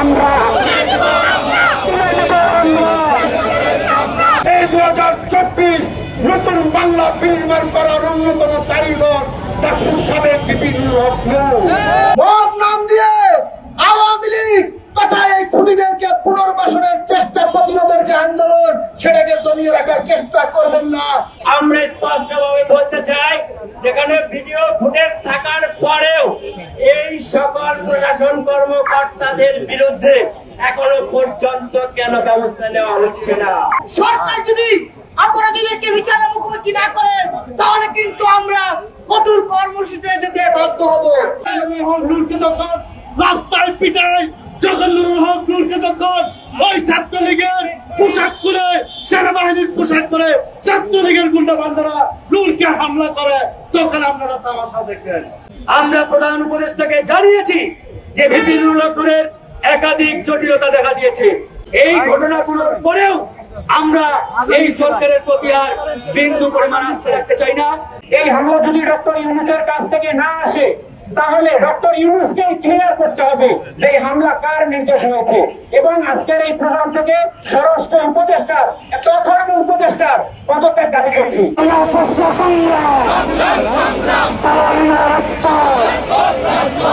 আমরা এই 2024 নতুন বাংলা বিনির্মাণ করার অন্যতম কারিগর ডাকসুর সাবেক বিভিন্ন নাম দিয়ে আওয়ামী লীগ তথা এই খুনিদেরকে পুনর্বাসনের চেষ্টা প্রতিরোধের যে আন্দোলন সেটাকে দমিয়ে রাখার চেষ্টা করবেন না। আমরা স্পষ্টভাবে বলতে চাই, যেখানে ভিডিও ফুটেজ থাকার পরেও এই সকল প্রশাসন কর্মকর্তাদের বিরুদ্ধে এখনো পর্যন্ত কেন ব্যবস্থা নেওয়া হচ্ছে না? সরকার যদি অপরাধীদেরকে বিচারের মুখোমুখি না করে তাহলে কিন্তু আমরা কঠোর কর্মসূচিতে যেতে বাধ্য হব। রাস্তায় পিটায় জগন্নুল হক নূরকে যখন ওই ছাত্রলীগের পোশাক করে, সেনাবাহিনীর পোশাক করে ছাত্রলীগের গুন্ডা বান্ধবরা নূরকে হামলা করে, তখন আপনারা তামাশা দেখেন। আমরা প্রধান উপদেষ্টাকে জানিয়েছি যে ভিপি নুরুল হকের একাধিক জটিলতা দেখা দিয়েছে। এই ঘটনাগুলোর পরেও আমরা এই সরকারের প্রতি আর বিন্দু পরিমাণ আস্থা রাখতে চাই না। এই হামলা যদি ডক্টর ইউনূসের কাছ থেকে না আসে তাহলে ডক্টর ইউনূসকে ক্লিয়ার করতে হবে যে এই হামলা কার নির্দেশ হয়েছে, এবং আজকের এই প্রোগ্রাম থেকে স্বরাষ্ট্র উপদেষ্টার তথর্ম উপদেষ্টার পদত্যাগ দাবি করছি।